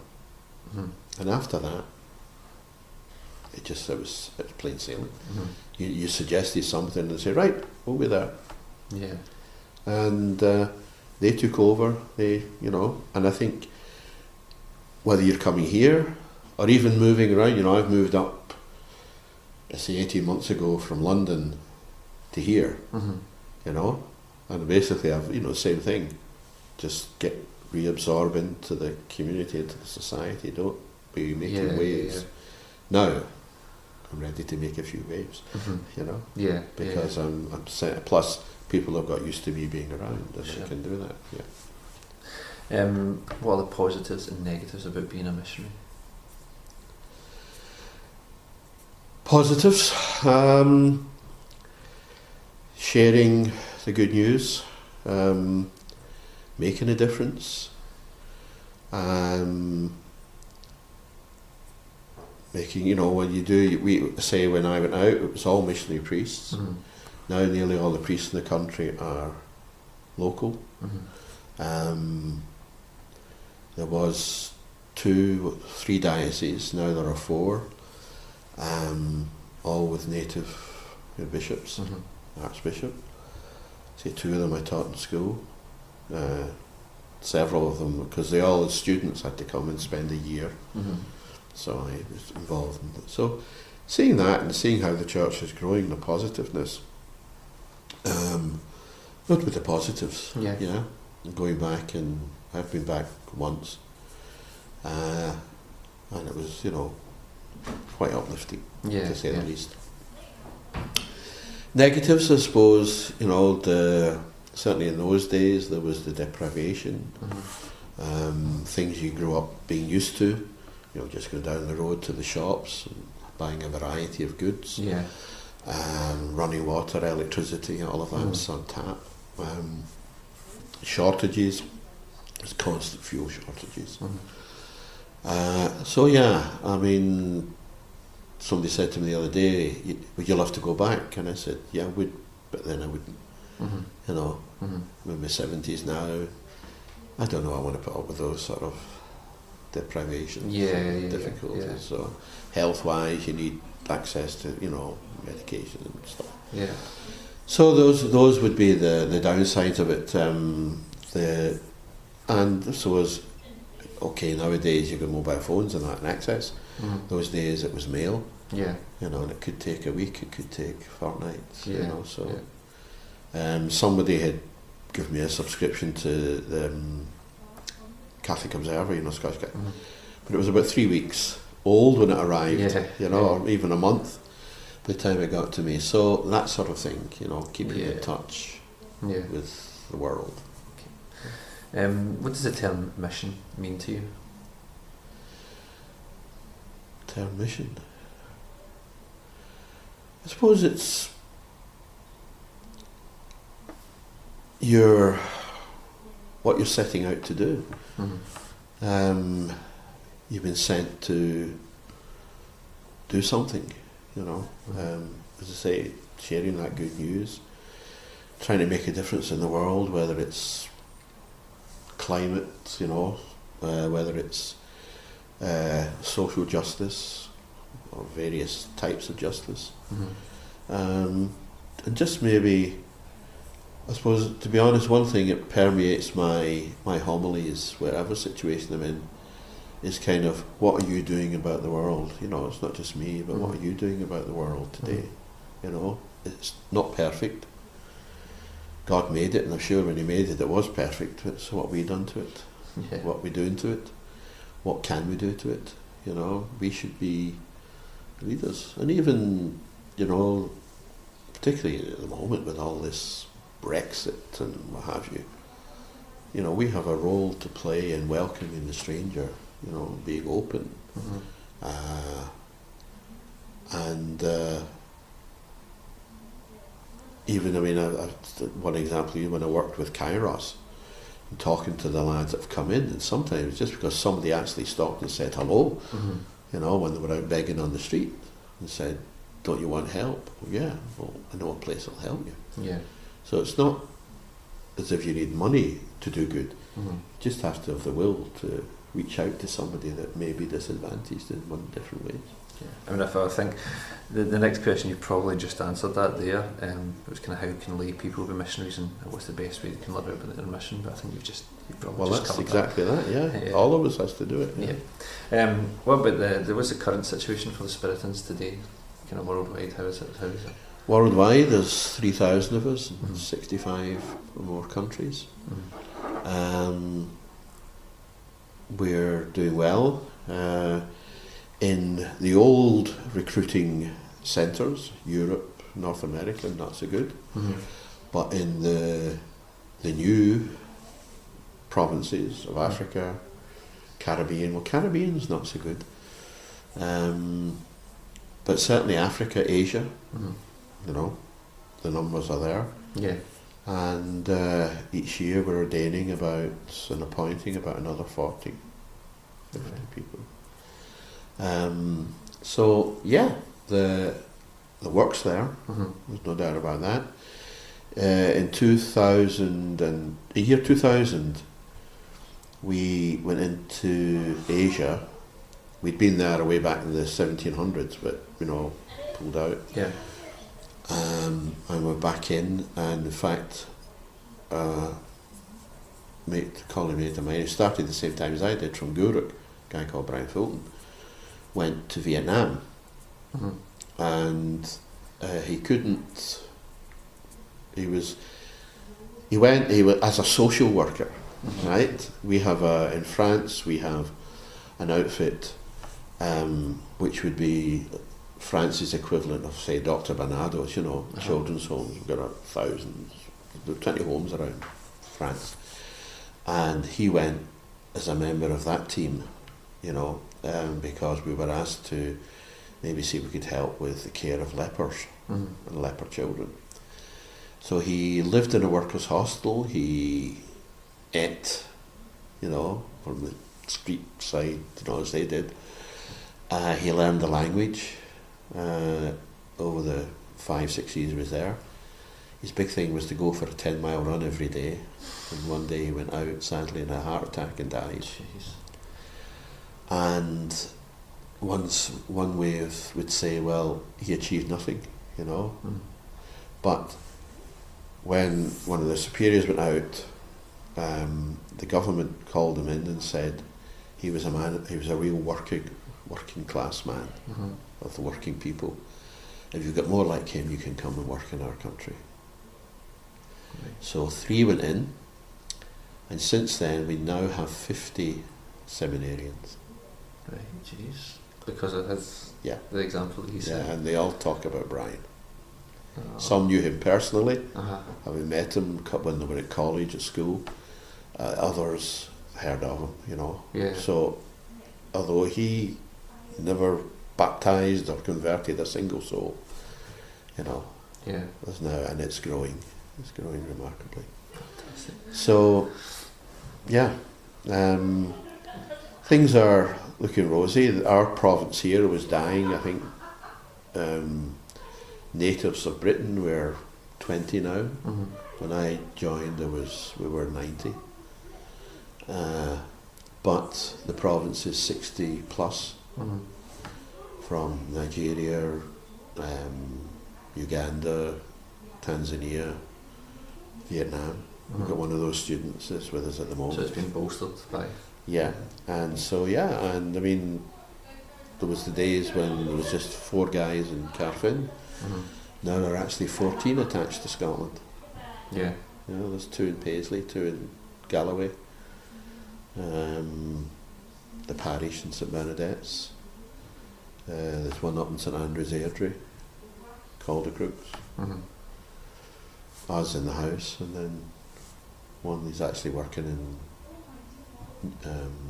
And after that, it was plain sailing. You suggested something and say, right, we'll be there. Yeah. And they took over. And I think whether you're coming here or even moving around, I've moved up, 18 months ago from London to here, you know, and basically I've, you know, same thing, just get reabsorbed into the community, into the society, don't be making waves. Now I'm ready to make a few waves, you know, because I'm set, plus people have got used to me being around and I can do that. What are the positives and negatives about being a missionary? Positives, sharing the good news, making a difference, making, you know, when you do, we say when I went out, it was all missionary priests. Now nearly all the priests in the country are local. There was 3 dioceses, now there are 4, all with native bishops, archbishop. Say 2 of them I taught in school, several of them, because they all as students had to come and spend a year, so I was involved in it. So seeing that and seeing how the church is growing, the positiveness, not with the positives, and going back, and I've been back once, and it was, you know, quite uplifting, to say the least. Negatives, I suppose, you know, certainly in those days there was the deprivation, things you grew up being used to, you know, just going down the road to the shops and buying a variety of goods, running water, electricity, all of that was on tap. Shortages, there's constant fuel shortages. So yeah, I mean, somebody said to me the other day, would you love to go back? And I said, yeah, I would, but then I wouldn't. You know, I'm in my 70s now. I don't know, I want to put up with those sort of deprivations, difficulties. So health-wise, you need access to, you know, medication and stuff. So those would be the downsides of it. And so was, okay, nowadays you've got mobile phones and that and access. Those days it was mail. You know, and it could take a week, it could take fortnights. You know, so somebody had given me a subscription to the Catholic Observer, you know, Scottish Catholic, but it was about 3 weeks old when it arrived. You know, or even a month by the time it got to me. So that sort of thing, you know, keeping in touch with the world. What does the term mission mean to you? Term mission? I suppose it's what you're setting out to do. You've been sent to do something, you know. As I say, sharing that good news, trying to make a difference in the world, whether it's climate, you know, whether it's social justice or various types of justice, and just maybe, I suppose, to be honest, one thing that permeates my homilies, wherever situation I'm in, is kind of, what are you doing about the world? You know, it's not just me, but what are you doing about the world today? You know, it's not perfect. God made it, and I'm sure when He made it, it was perfect. So what have we done to it? What are we doing to it? What can we do to it? You know, we should be leaders. And even, you know, particularly at the moment with all this Brexit and what have you, you know, we have a role to play in welcoming the stranger, you know, being open. And even, I mean, one example, when I worked with Kairos, and talking to the lads that have come in, and sometimes just because somebody actually stopped and said hello, you know, when they were out begging on the street, and said, don't you want help? Well, yeah, well, I know a place that'll help you. So it's not as if you need money to do good. You just have to have the will to reach out to somebody that may be disadvantaged in one different ways. I mean, if I think the next question, you probably just answered that there. It was kind of, how can lay people be missionaries, and what's the best way they can live out their mission? But I think you've probably just that's covered exactly that. All of us has to do it. What about there was the current situation for the Spiritans today, kind of worldwide? How is it? Worldwide, there's 3,000 of us in 65 or more countries. We're doing well. In the old recruiting centres, Europe, North America, not so good. But in the new provinces of Africa, Caribbean, well, Caribbean's not so good. But certainly Africa, Asia, you know, the numbers are there. Yeah. And each year we're ordaining and appointing about another 40, 50 people. So yeah, the work's there. There's no doubt about that. In the year 2000, we went into Asia. We'd been there way back in the 1700s, but pulled out. Yeah. And we're back in, and in fact, colleague mate of mine who started the same time as I did from Guruk, a guy called Brian Fulton, went to Vietnam, and he couldn't. He went as a social worker, right? We have in France we have an outfit which would be France's equivalent of, say, Dr. Barnardo's, children's homes. We've got thousands, 20 homes around France. And he went as a member of that team, because we were asked to maybe see if we could help with the care of lepers and leper children. So he lived in a workers' hostel. He ate, from the street side, as they did. He learned the language over the 5-6 years he was there. His big thing was to go for a 10-mile run every day. And one day he went out, sadly, in a heart attack and died. Jeez. And one way would say, well, he achieved nothing, But when one of the superiors went out, the government called him in and said he was a real working class man of the working people. If you've got more like him, you can come and work in our country. Right. So 3 went in, and since then we now have 50 seminarians. Right, jeez. Because of the example that he said. Yeah, and they all talk about Brian. Some knew him personally, having met him when they were at college, at school. Others heard of him, Yeah. So, although he never baptised or converted a single soul, Yeah. there's now, and it's growing. It's growing remarkably. Fantastic. So, yeah, things are looking rosy. Our province here was dying. I think natives of Britain were 20 now. When I joined, we were 90. But the province is 60 plus, from Nigeria, Uganda, Tanzania, Vietnam. We've got one of those students that's with us at the moment. So it's been bolstered by... Yeah, and so and I mean, there was the days when there was just 4 guys in Carfin. Now there are actually 14 attached to Scotland. Yeah. There's 2 in Paisley, 2 in Galloway, the parish in St Bernadette's. There's one up in St Andrews Airdrie, Caldercrooks. Us in the house, and then one is actually working in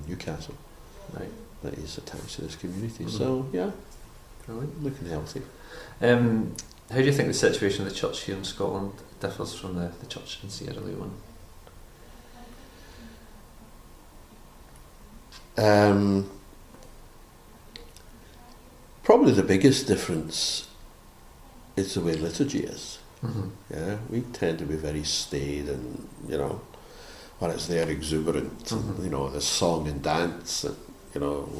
Newcastle. Right. That is attached to this community. So yeah, Brilliant. Looking healthy. How do you think the situation of the church here in Scotland differs from the church in Sierra Leone? Probably the biggest difference is the way liturgy is. Yeah, we tend to be very staid and, when it's there, exuberant, and, there's song and dance and,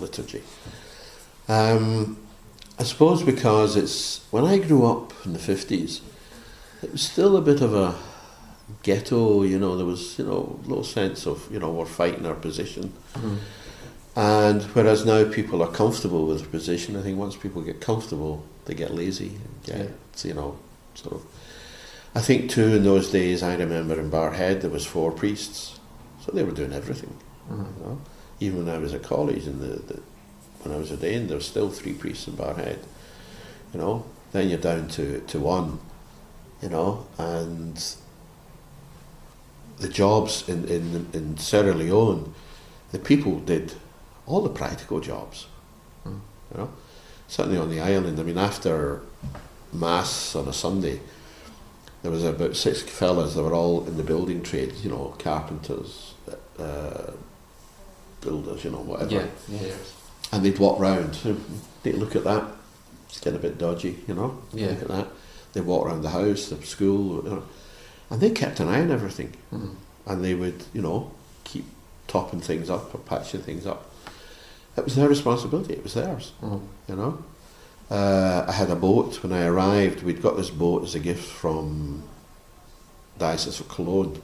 liturgy. I suppose because when I grew up in the 50s, it was still a bit of a ghetto, there was, a little sense of, we're fighting our position. And whereas now people are comfortable with their position, I think once people get comfortable, they get lazy, So I think too in those days, I remember in Barrhead there was 4 priests, so they were doing everything. You know? Even when I was at college and when I was ordained, there were still 3 priests in Barrhead. You know, then you're down to 1. You know, and the jobs in Sierra Leone, the people did all the practical jobs. You know, certainly on the island. I mean, after Mass on a Sunday, there was about 6 fellas that were all in the building trades, you know, carpenters, builders, you know, whatever. Yeah. And they'd walk round, they'd look at that, it's getting a bit dodgy, you know, look at that. They'd walk around the house, the school, you know, and they kept an eye on everything. And they would, you know, keep topping things up or patching things up. It was their responsibility, it was theirs, you know. I had a boat when I arrived. We'd got this boat as a gift from Diocese of Cologne,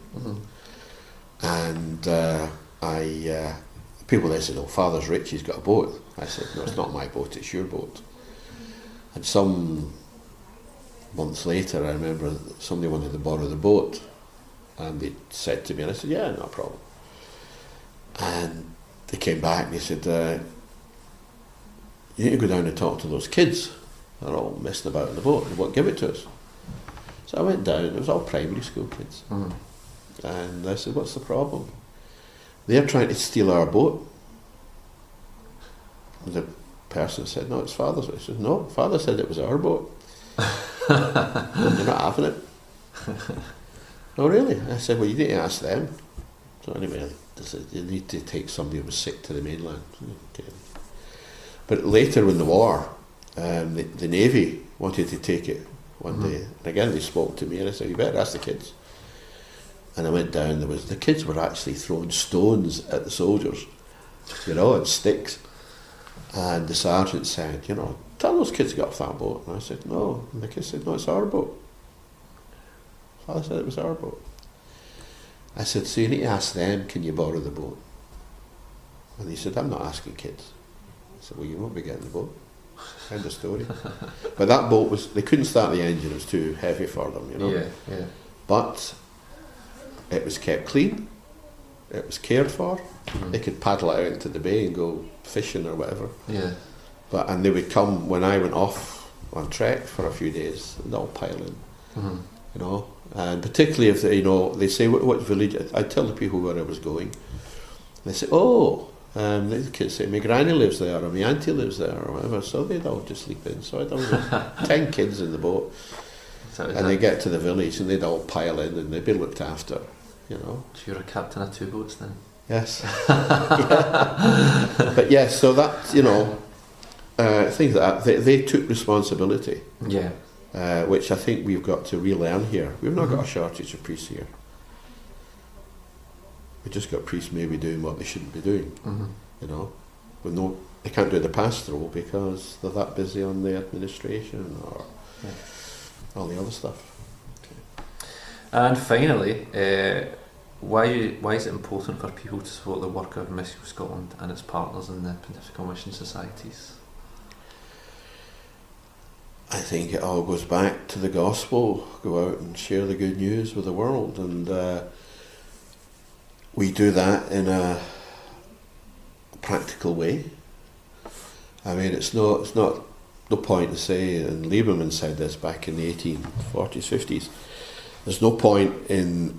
and people there said, "Oh, Father's rich, he's got a boat." I said, "No, it's not my boat, it's your boat." And some months later, I remember somebody wanted to borrow the boat, and they said to me, and I said, "Yeah, no problem." And they came back and they said, "You need to go down and talk to those kids. They're all messing about in the boat. They won't give it to us." So I went down. It was all primary school kids. And I said, "What's the problem?" "They're trying to steal our boat." And the person said, "No, it's Father's." I said, "No, Father said it was our boat." "You're not having it." "Oh, really?" I said, "Well, you need to ask them." So anyway, they said, "You need to take somebody who was sick to the mainland." Okay. But later in the war, the Navy wanted to take it one day. And again, they spoke to me and I said, "You better ask the kids." And I went down, the kids were actually throwing stones at the soldiers, you know, and sticks. And the sergeant said, "You know, tell those kids to get off that boat." And I said, "No." And the kids said, "No, it's our boat. Father said it was our boat." I said, "So you need to ask them, can you borrow the boat?" And he said, "I'm not asking kids." I said, "Well, you won't be getting the boat." End of story. But that boat they couldn't start the engine, it was too heavy for them, you know. Yeah. But it was kept clean, it was cared for. They could paddle it out into the bay and go fishing or whatever. Yeah. And they would come when I went off on trek for a few days, and they'll pile in, you know. And particularly if they say, what village? I tell the people where I was going. They say, "Oh," the kids say, "My granny lives there, or my auntie lives there," or whatever. So they'd all just sleep in. So I'd have 10 kids in the boat, and they get to the village and they'd all pile in and they'd be looked after, you know. So you're a captain of 2 boats then? Yes. Yeah. But yes, so that, you know, things like that, they took responsibility. Yeah. Which I think we've got to relearn here. We've not got a shortage of priests here. We've just got priests maybe doing what they shouldn't be doing, you know. But no, they can't do the pastoral because they're that busy on the administration or all the other stuff. Okay. And finally, why is it important for people to support the work of Missio Scotland and its partners in the Pontifical Mission Societies? I think it all goes back to the gospel. Go out and share the good news with the world, and we do that in a practical way. I mean, it's not no point to say, and Lieberman said this back in the 1840s, 50s, there's no point in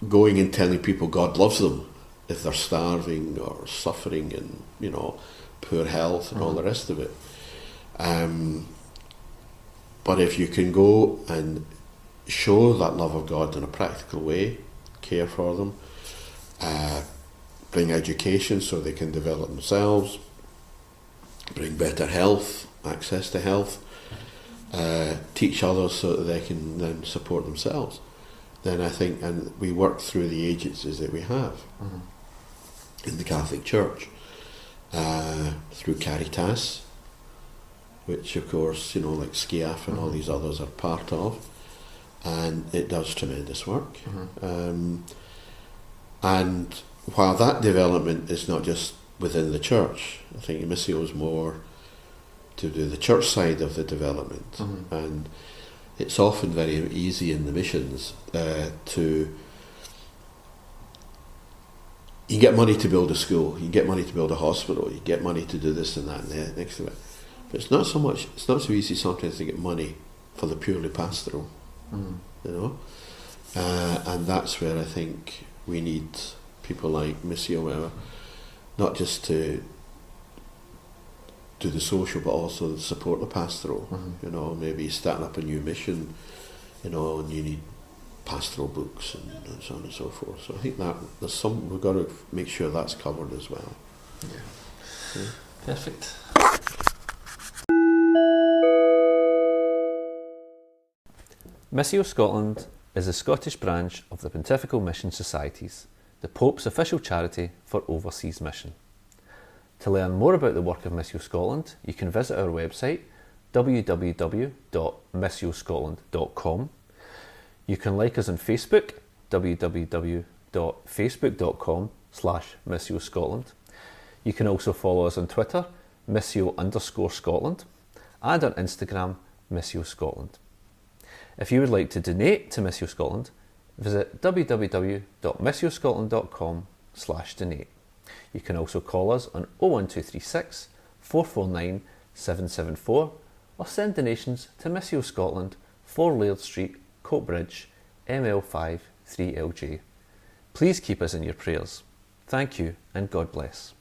going and telling people God loves them if they're starving or suffering and, you know, poor health and all the rest of it. But if you can go and show that love of God in a practical way, care for them, bring education so they can develop themselves, bring better health, access to health, teach others so that they can then support themselves, then I think, and we work through the agencies that we have in the Catholic Church, through Caritas, which of course, you know, like SCIAF and all these others are part of, and it does tremendous work. And while that development is not just within the church, I think Missio is more to do the church side of the development. And it's often very easy in the missions to... You get money to build a school, you get money to build a hospital, you get money to do this and that and the next to it. But it's not so easy sometimes to get money for the purely pastoral, you know. And that's where I think we need people like Missio, not just to do the social, but also to support the pastoral. You know, maybe starting up a new mission, you know, and you need pastoral books and so on and so forth. So I think that we've got to make sure that's covered as well. Yeah. Perfect. Missio Scotland is the Scottish branch of the Pontifical Mission Societies, the Pope's official charity for overseas mission. To learn more about the work of Missio Scotland, you can visit our website www.missioscotland.com. You can like us on Facebook, www.facebook.com/Missio Scotland. You can also follow us on Twitter, Missio_Scotland, and on Instagram, Missio Scotland. If you would like to donate to Missio Scotland, visit www.missioscotland.com/donate. You can also call us on 01236 449 774 or send donations to Missio Scotland, 4 Laird Street, Coatbridge, ML5 3LJ. Please keep us in your prayers. Thank you and God bless.